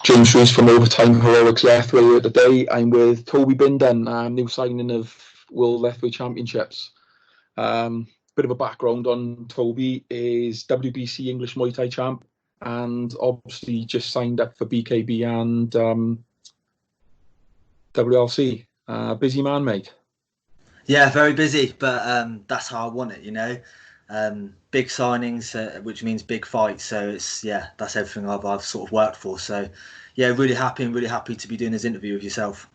James Rees from Overtime Heroics Lethwei here today. I'm with Toby Bindon, new signing of World Lethwei Championships. Bit of a background on Toby is WBC English Muay Thai champ, and obviously just signed up for BKB and WLC. Busy man, mate. Yeah, very busy, but that's how I want it, you know. Big signings, which means big fights. So that's everything I've sort of worked for. So yeah, really happy to be doing this interview with yourself.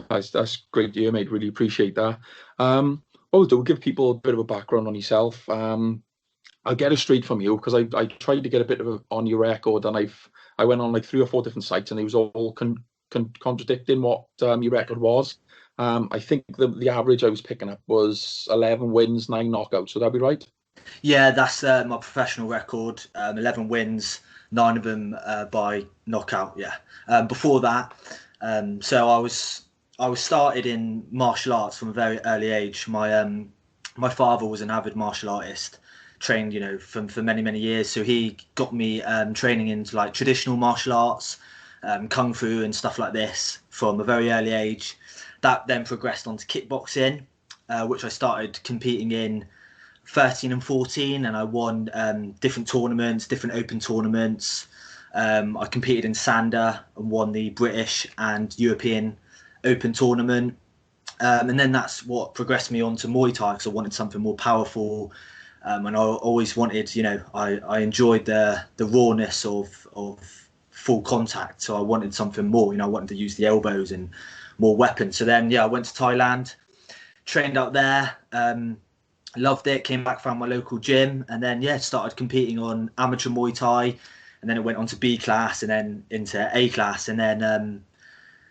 That's great to hear, mate. Really appreciate that. We'll give people a bit of a background on yourself. I'll get it straight from you because I tried to get a bit of on your record, and I went on like 3 or 4 different sites, and it was all contradicting what your record was. I think the average I was picking up was 11 wins, 9 knockouts. Would that be right? Yeah, that's my professional record. 11 wins, 9 of them by knockout. Yeah. Before that, so I was started in martial arts from a very early age. My father was an avid martial artist, trained for many years. So he got me training into like traditional martial arts, kung fu and stuff like this from a very early age. That then progressed on to kickboxing, which I started competing in 13 and 14, and I won different tournaments, different open tournaments. I competed in Sander and won the British and European Open tournament. And then that's what progressed me on to Muay Thai, because I wanted something more powerful. And I always wanted, I enjoyed the rawness of full contact. So I wanted something more, I wanted to use the elbows and more weapons. So then, I went to Thailand, trained out there, loved it, came back, found my local gym, and then, started competing on amateur Muay Thai. And then it went on to B class and then into A class. And then,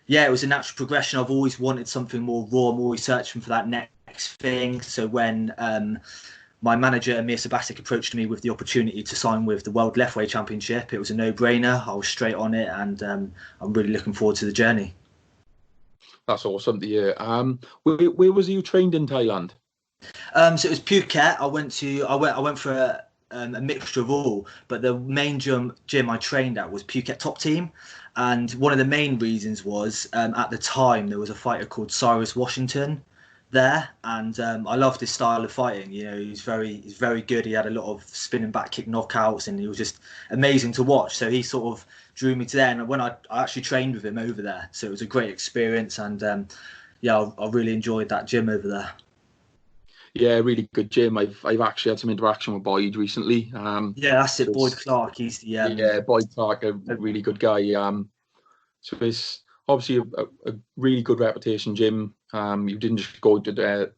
it was a natural progression. I've always wanted something more raw. I'm always searching for that next thing. So when my manager, Amir Sabasic, approached me with the opportunity to sign with the World Lethwei Championship, it was a no-brainer. I was straight on it, and I'm really looking forward to the journey. That's awesome to hear. Where was you trained in Thailand? So it was Phuket. I went for a mixture of all, but the main gym I trained at was Phuket Top Team. And one of the main reasons was at the time there was a fighter called Cyrus Washington there, and I loved his style of fighting. He's very good. He had a lot of spinning back kick knockouts, and he was just amazing to watch. So he sort of drew me to there, and when I actually trained with him over there, so it was a great experience. And I really enjoyed that gym over there. Yeah, really good gym. I've actually had some interaction with Boyd recently. That's it, Boyd Clark. He's the Boyd Clark, a really good guy. So it's obviously a really good reputation gym. You didn't just go to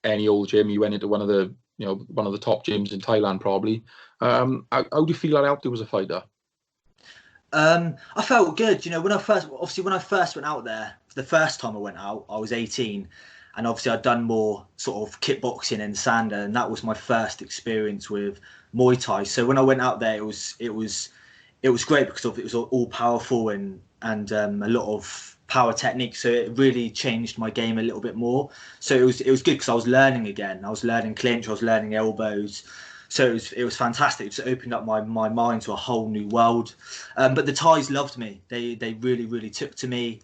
any old gym. You went into one of the top gyms in Thailand, probably. How do you feel that helped you as a fighter? I felt good. When I first went out there, the first time I went out, I was 18. And obviously I'd done more sort of kickboxing and Sander, and that was my first experience with Muay Thai. So when I went out there, it was great because it was all powerful and a lot of power technique. So it really changed my game a little bit more. So it was good because I was learning again. I was learning clinch, I was learning elbows. So it was fantastic. It just opened up my mind to a whole new world. But the Thais loved me. They really took to me.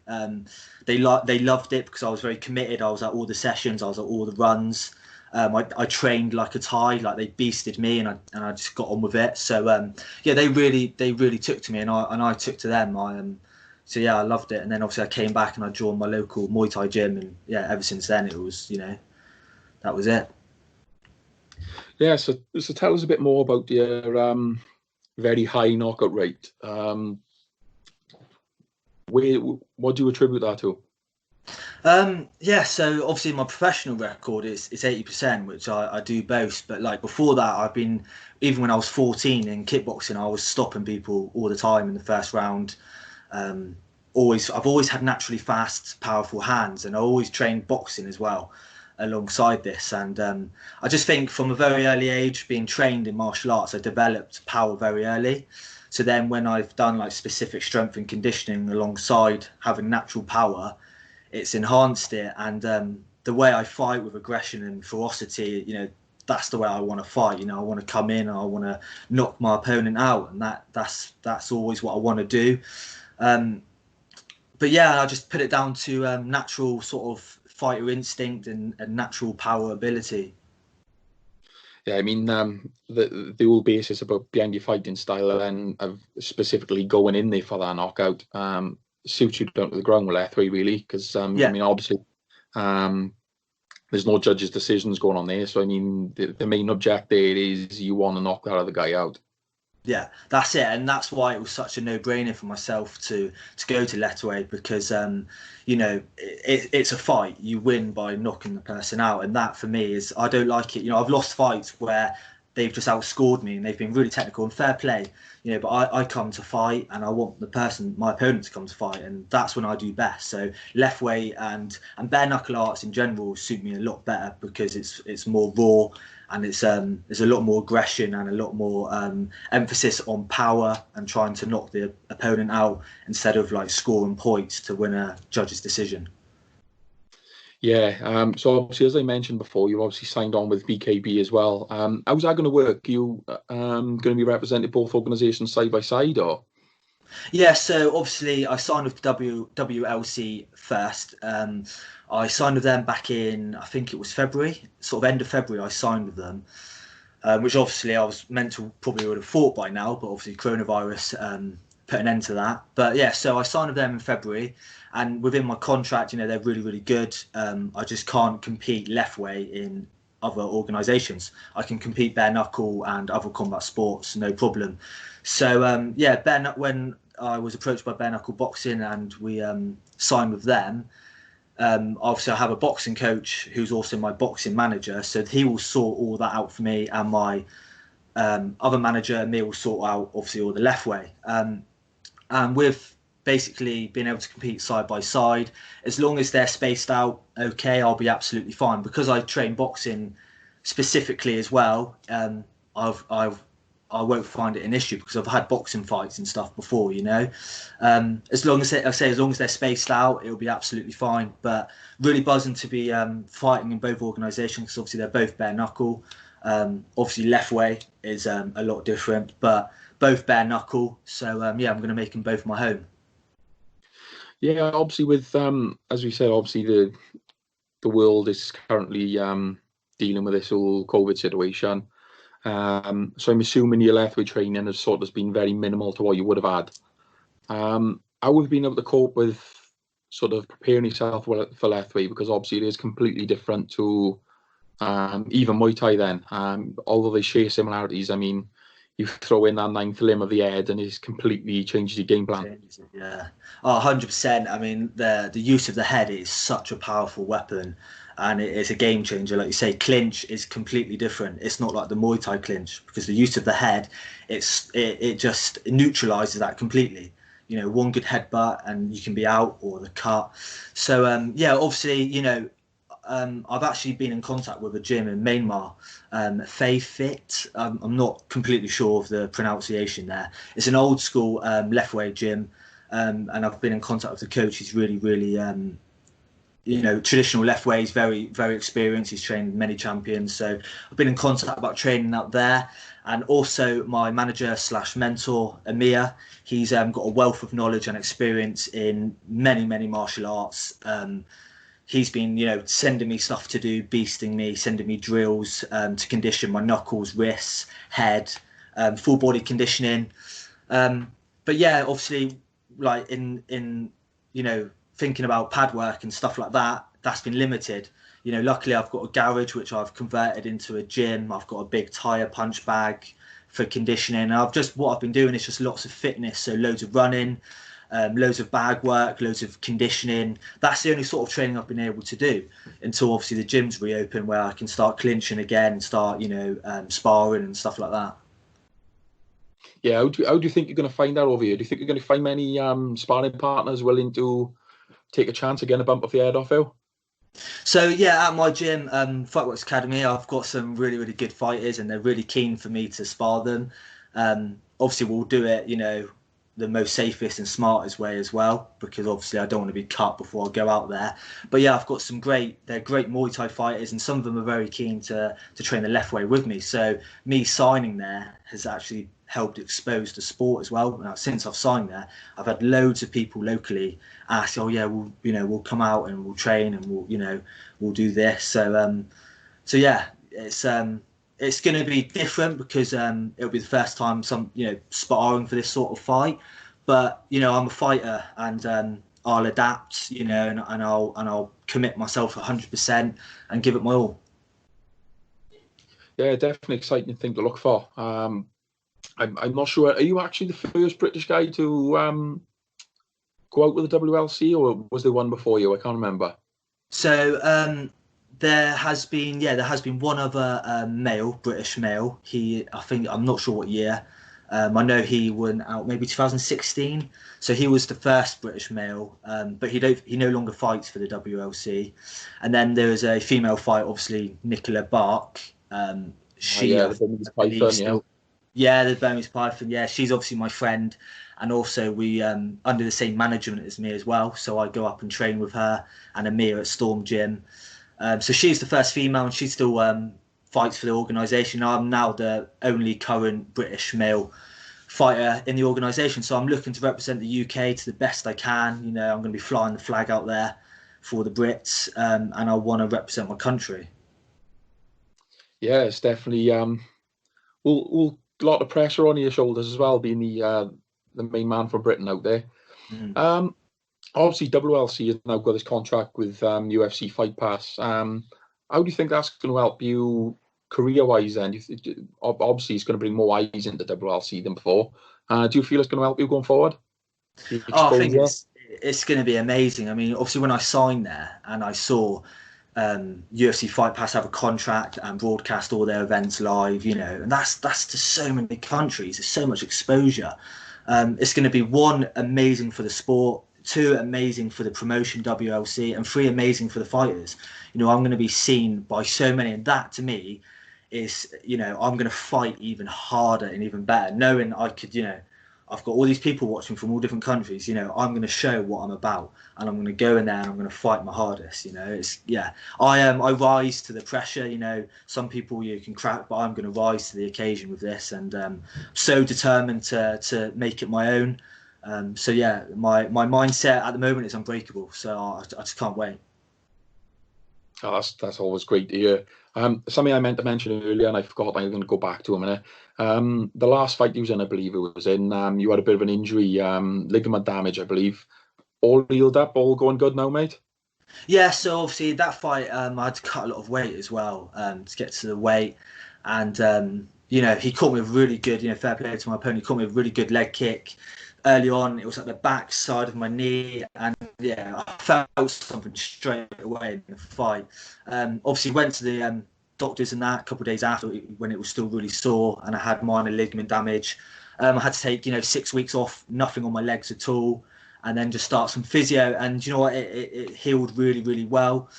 They loved it because I was very committed. I was at all the sessions. I was at all the runs. I trained like a Thai. Like they beasted me, and I just got on with it. So they really took to me, and I took to them. I loved it. And then obviously I came back and I joined my local Muay Thai gym, and ever since then it was that was it. Yeah, so tell us a bit more about your very high knockout rate. What do you attribute that to? So obviously my professional record is 80%, which I do boast. But like before that, even when I was 14 in kickboxing, I was stopping people all the time in the first round. I've always had naturally fast, powerful hands, and I always trained boxing as well alongside this. And I just think from a very early age, being trained in martial arts, I developed power very early. So then when I've done like specific strength and conditioning alongside having natural power, it's enhanced it. And the way I fight with aggression and ferocity, that's the way I want to fight. I want to come in and I want to knock my opponent out, and that's always what I want to do. But yeah, I just put it down to natural sort of fighter instinct and natural power ability. Yeah, I mean, the whole basis about behind your fighting style and of specifically going in there for that knockout suits you down to the ground with Lethwei, really, because I mean, obviously, there's no judges' decisions going on there. So I mean, the main object there is you want to knock that other guy out. Yeah, that's it, and that's why it was such a no-brainer for myself to go to Lethwei, because it's a fight. You win by knocking the person out, and that for me is, I don't like it. I've lost fights where they've just outscored me and they've been really technical and fair play. But I come to fight and I want my opponent to come to fight, and that's when I do best. So Lethwei and bare knuckle arts in general suit me a lot better, because it's more raw, and there's a lot more aggression and a lot more emphasis on power and trying to knock the opponent out instead of like scoring points to win a judge's decision. Yeah, so obviously, as I mentioned before, you obviously signed on with BKB as well. How's that going to work? You going to be representing both organisations side by side, or? Yeah, so obviously I signed with WLC first. I signed with them back in, I think it was February, sort of end of February. I signed with them, which obviously I was meant to probably would have fought by now, but obviously coronavirus put an end to that. But yeah, so I signed with them in February, and within my contract, they're really, really good. I just can't compete Lethwei in other organisations. I can compete bare knuckle and other combat sports, no problem. So when I was approached by bare knuckle boxing and we signed with them, obviously I have a boxing coach who's also my boxing manager, so he will sort all that out for me, and my other manager, me, will sort out obviously all the Lethwei. And with basically being able to compete side by side, as long as they're spaced out okay, I'll be absolutely fine. Because I train boxing specifically as well, I won't find it an issue, because I've had boxing fights and stuff before, as long as they're spaced out, it'll be absolutely fine. But really buzzing to be fighting in both organisations, because obviously they're both bare knuckle. Obviously Lethwei is a lot different, but both bare knuckle. So I'm going to make them both my home. Yeah, obviously with as we said, obviously the world is currently dealing with this whole COVID situation. So I'm assuming your Lethwei training has sort of been very minimal to what you would have had. How have you been able to cope with sort of preparing yourself for Lethwei? Because obviously it is completely different to even Muay Thai then. Although they share similarities, I mean, you throw in that ninth limb of the head and it's completely changes your game plan. Yeah, 100%. I mean, the use of the head is such a powerful weapon, and it is a game changer. Like you say, clinch is completely different. It's not like the Muay Thai clinch, because the use of the head, it just neutralises that completely. One good headbutt and you can be out, or the cut. So obviously, I've actually been in contact with a gym in Myanmar, Fit. I'm not completely sure of the pronunciation there. It's an old school Lethwei gym, and I've been in contact with the coach. He's really, really, traditional Lethwei. He's very, very experienced. He's trained many champions. So I've been in contact about training out there. And also my manager / mentor, Amir, he's got a wealth of knowledge and experience in many, many martial arts. He's been, sending me stuff to do, beasting me, sending me drills to condition my knuckles, wrists, head, full body conditioning. But yeah, obviously, like in thinking about pad work and stuff like that, that's been limited. Luckily I've got a garage which I've converted into a gym. I've got a big tire punch bag for conditioning. And what I've been doing is just lots of fitness, so loads of running. Loads of bag work, loads of conditioning. That's the only sort of training I've been able to do until obviously the gyms reopen, where I can start clinching again and start, sparring and stuff like that. Yeah, how do you think you're going to find that over here? Do you think you're going to find many sparring partners willing to take a chance of getting a bump off the head off you? So yeah, at my gym, Fightworks Academy, I've got some really, really good fighters, and they're really keen for me to spar them. Obviously, we'll do it, the most safest and smartest way as well, because obviously I don't want to be cut before I go out there. But yeah, I've got they're great Muay Thai fighters, and some of them are very keen to train the Lethwei with me. So me signing there has actually helped expose the sport as well. Now, since I've signed there, I've had loads of people locally ask, "Oh yeah, we'll come out and we'll train and we'll do this." So yeah, it's going to be different because it'll be the first time sparring for this sort of fight. But I'm a fighter, and I'll adapt, and I'll commit myself 100% and give it my all. Yeah, definitely exciting thing to look for. I'm not sure. Are you actually the first British guy to go out with the WLC, or was there one before you? I can't remember. So there has been one other British male. I'm not sure what year. I know he went out maybe 2016. So he was the first British male, but he no longer fights for the WLC. And then there was a female fight, obviously Nicola Bark. The Burmese Python, the Burmese Python. Yeah, she's obviously my friend, and also we under the same management as me as well. So I go up and train with her and Amir at Storm Gym. So she's the first female, and she still fights for the organisation. I'm now the only current British male fighter in the organisation, so I'm looking to represent the UK to the best I can. I'm going to be flying the flag out there for the Brits, and I want to represent my country. Yeah, it's definitely a lot of pressure on your shoulders as well, being the main man for Britain out there. Obviously, WLC has now got this contract with UFC Fight Pass. How do you think that's going to help you career-wise then? Obviously, it's going to bring more eyes into WLC than before. Do you feel it's going to help you going forward? I think it's going to be amazing. I mean, obviously, when I signed there and I saw UFC Fight Pass have a contract and broadcast all their events live, and that's to so many countries. There's so much exposure. It's going to be, one, amazing for the sport, two, amazing for the promotion WLC, and three, amazing for the fighters. I'm going to be seen by so many, and that to me is, I'm going to fight even harder and even better, knowing I could, I've got all these people watching from all different countries. I'm going to show what I'm about, and I'm going to go in there and I'm going to fight my hardest. I rise to the pressure. Some people you can crack, but I'm going to rise to the occasion with this, and so determined to make it my own. My mindset at the moment is unbreakable. So I just can't wait. Oh, that's always great to hear. Something I meant to mention earlier, and I forgot. I'm going to go back to a minute. The last fight you was in, I believe it was in, you had a bit of an injury, ligament damage, I believe. All healed up, all going good now, mate? Yeah, so obviously that fight, I had to cut a lot of weight as well to get to the weight. And, he caught me with really good, fair play to my opponent, he caught me with a really good leg kick. Early on, it was at the back side of my knee, and I felt something straight away in the fight. Obviously, went to the doctors and that a couple of days after, when it was still really sore, and I had minor ligament damage. I had to take 6 weeks off, nothing on my legs at all, and then just start some physio. And you know what, it healed really, really well,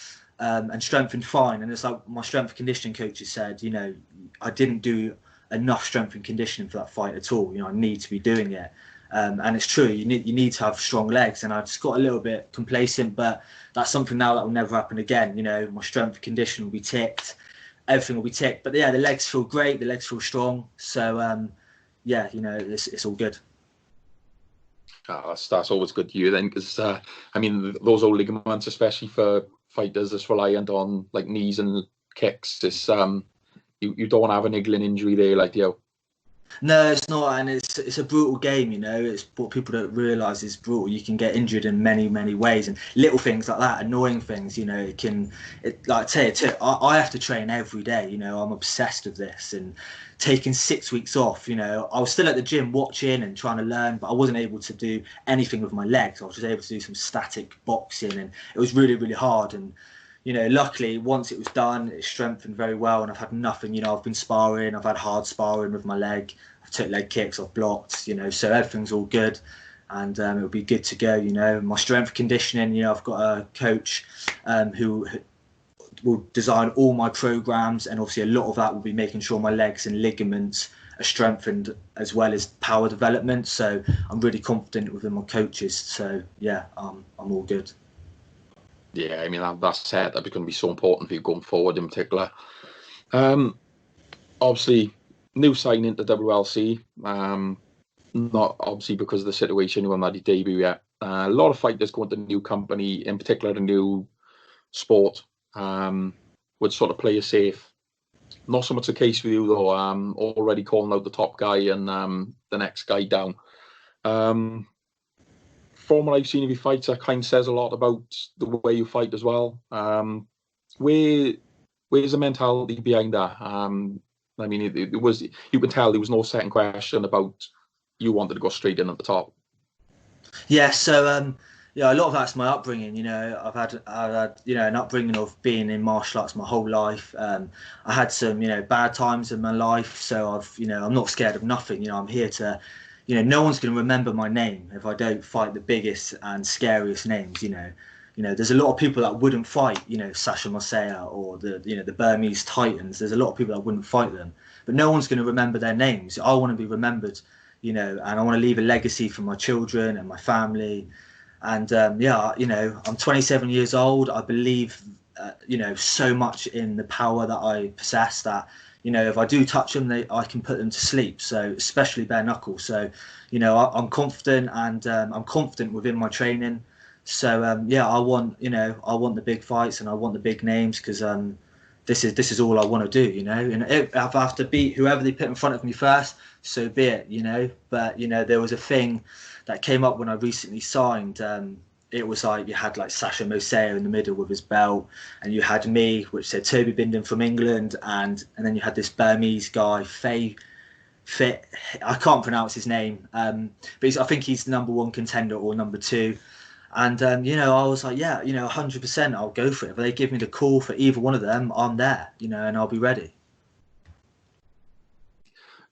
and strengthened fine. And it's like my strength and conditioning coaches said, I didn't do enough strength and conditioning for that fight at all. I need to be doing it. And it's true, you need to have strong legs, and I just got a little bit complacent, but that's something now that will never happen again. My strength and condition will be ticked, everything will be ticked, but yeah, the legs feel great, the legs feel strong, so it's all good. That's always good to hear then, because those old ligaments, especially for fighters that's reliant on like knees and kicks, it's you don't want to have a niggling injury there, like No, it's not, and it's a brutal game. It's what people don't realise is brutal. You can get injured in many, many ways, and little things like that, annoying things. I have to train every day. I'm obsessed with this, and taking 6 weeks off. I was still at the gym watching and trying to learn, but I wasn't able to do anything with my legs. I was just able to do some static boxing, and it was really, really hard. And luckily, once it was done, it strengthened very well, and I've had nothing. I've been sparring, I've had hard sparring with my leg, I've took leg kicks, I've blocked, so everything's all good, and it'll be good to go. My strength conditioning, I've got a coach who will design all my programs, and obviously a lot of that will be making sure my legs and ligaments strengthened as well as power development. So I'm really confident within my coaches. So yeah, I'm all good. Yeah, I mean that setup is going to be so important for you going forward in particular. Obviously, new signing to WLC. Not obviously because of the situation you haven't had your debut yet. A lot of fighters going to the new company, in particular the new sport, would sort of play it safe. Not so much the case with you though. Already calling out the top guy and the next guy down. From what I've seen of your fights, that kind of says a lot about the way you fight as well. Where's the mentality behind that? I mean, it was, you could tell there was no second question about you wanted to go straight in at the top. Yeah, so yeah, a lot of that's my upbringing. You know, I've had you know, an upbringing of being in martial arts my whole life. I had some, you know, bad times in my life, so I'm not scared of nothing. You know, I'm here to, no one's going to remember my name if I don't fight the biggest and scariest names. There's a lot of people that wouldn't fight, Sasha Mosea or the Burmese Titans. There's a lot of people that wouldn't fight them, but no one's going to remember their names. I want to be remembered, and I want to leave a legacy for my children and my family. And I'm 27 years old. I believe, so much in the power that I possess that, if I do touch them, I can put them to sleep. So especially bare knuckle. So, I'm confident and I'm confident within my training. So I want the big fights and I want the big names because this is all I want to do, And if I have to beat whoever they put in front of me first, so be it, But there was a thing that came up when I recently signed. It was like you had like Sasha Mosea in the middle with his belt, and you had me, which said Toby Bindon from England, and then you had this Burmese guy, Fit. I can't pronounce his name, but I think he's number one contender or number two. And I was like, 100%, I'll go for it. If they give me the call for either one of them, I'm there, and I'll be ready.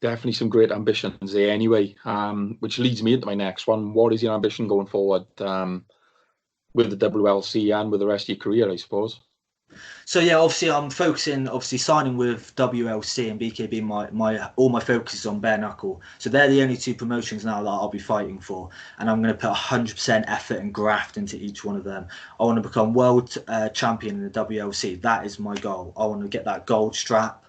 Definitely some great ambitions there anyway, which leads me into my next one. What is your ambition going forward with the WLC and with the rest of your career, I suppose? So yeah, obviously I'm focusing, signing with WLC and BKB. All my focus is on bare knuckle. So they're the only two promotions now that I'll be fighting for, and I'm going to put 100% effort and graft into each one of them. I want to become world champion in the WLC. That is my goal. I want to get that gold strap.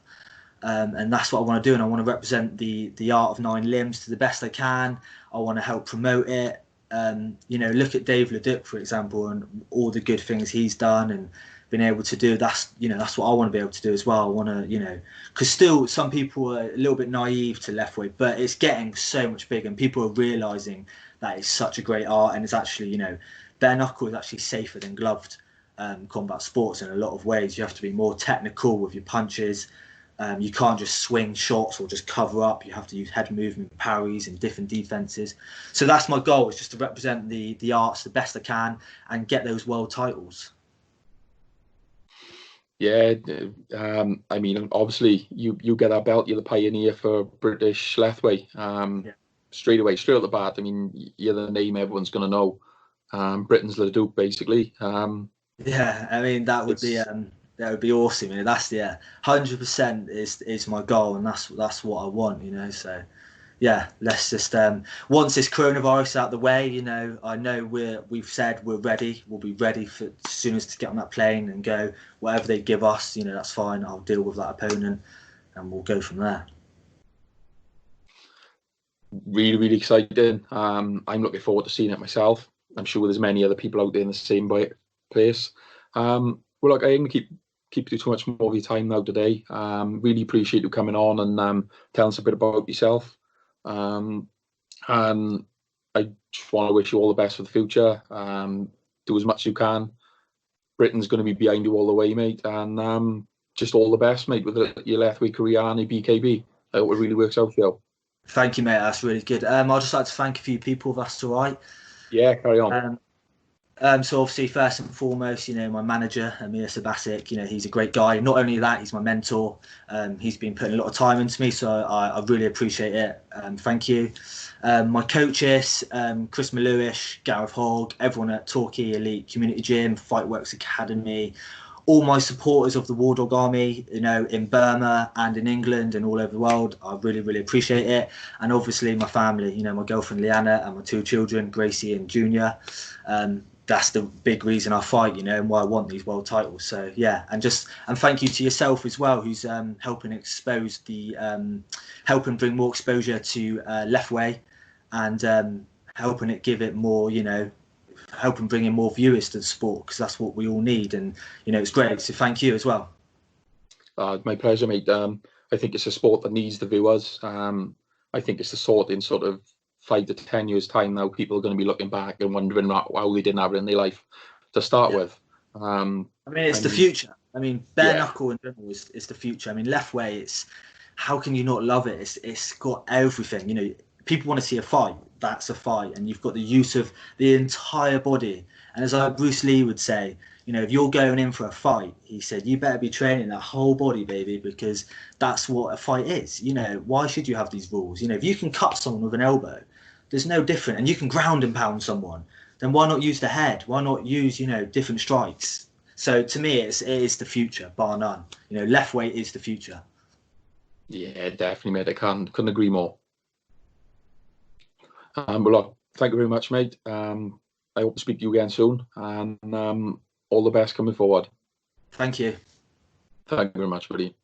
And that's what I want to do, and I want to represent the art of 9 limbs to the best I can. I want to help promote it. Look at Dave Leduc, for example, and all the good things he's done and been able to do. That's what I want to be able to do as well. I want to, because still some people are a little bit naive to Lethwei, but it's getting so much bigger, and people are realizing that it's such a great art, and it's actually, bare knuckle is actually safer than gloved combat sports in a lot of ways. You have to be more technical with your punches. You can't just swing shots or just cover up. You have to use head movement, parries, and different defenses. So that's my goal, is just to represent the arts the best I can and get those world titles. Yeah, I mean, obviously you get that belt. You're the pioneer for British Lethwei. Straight off the bat. I mean, you're the name everyone's going to know. Britain's Leduc, basically. Yeah, I mean that would be awesome. That's 100% is my goal, and that's what I want. So yeah, let's just once this coronavirus out the way, I know we've said we're ready. We'll be ready for as soon as to get on that plane and go whatever they give us. That's fine. I'll deal with that opponent, and we'll go from there. Really, really exciting. I'm looking forward to seeing it myself. I'm sure there's many other people out there in the same place. Well, look, I ain't gonna keep you too much more of your time now today. Really appreciate you coming on and telling us a bit about yourself. And I just want to wish you all the best for the future. Do as much as you can. Britain's going to be behind you all the way, mate. And just all the best, mate, with your Lethwei career and your BKB. I hope it really works out for you. Thank you, mate. That's really good. I'd just like to thank a few people, if that's all right. Yeah, carry on. So obviously, first and foremost, my manager, Amir Sabasic, he's a great guy. Not only that, he's my mentor. He's been putting a lot of time into me, so I really appreciate it. Thank you. My coaches, Chris Maluish, Gareth Hogg, everyone at Torquay Elite Community Gym, Fightworks Academy, all my supporters of the War Dog Army, you know, in Burma and in England and all over the world. I really, really appreciate it. And obviously my family, you know, my girlfriend Leanna and my 2 children, Gracie and Junior. That's the big reason I fight, you know, and why I want these world titles. So yeah, and thank you to yourself as well, who's helping expose helping bring more exposure to Lethwei, and helping it give it more, you know, helping bring in more viewers to the sport, because that's what we all need. And you know, it's great. So thank you as well. My pleasure, mate. I think it's a sport that needs the viewers. I think it's the sort in sort of 5 to 10 years time now, people are going to be looking back and wondering how they didn't have it in their life to start with. I mean, it's the future. I mean, bare knuckle in general is the future. I mean, Lethwei, it's, how can you not love it? It's got everything. You know, people want to see a fight. That's a fight, and you've got the use of the entire body. And as Bruce Lee would say, you know, if you're going in for a fight, he said, you better be training the whole body, baby, because that's what a fight is. You know, why should you have these rules? You know, if you can cut someone with an elbow, there's no different, and you can ground and pound someone, then why not use the head? Why not use, you know, different strikes? So to me, it is the future, bar none. You know, Lethwei is the future. Yeah, definitely, mate. I couldn't agree more. But look, thank you very much, mate. I hope to speak to you again soon, and all the best coming forward. Thank you. Thank you very much, buddy.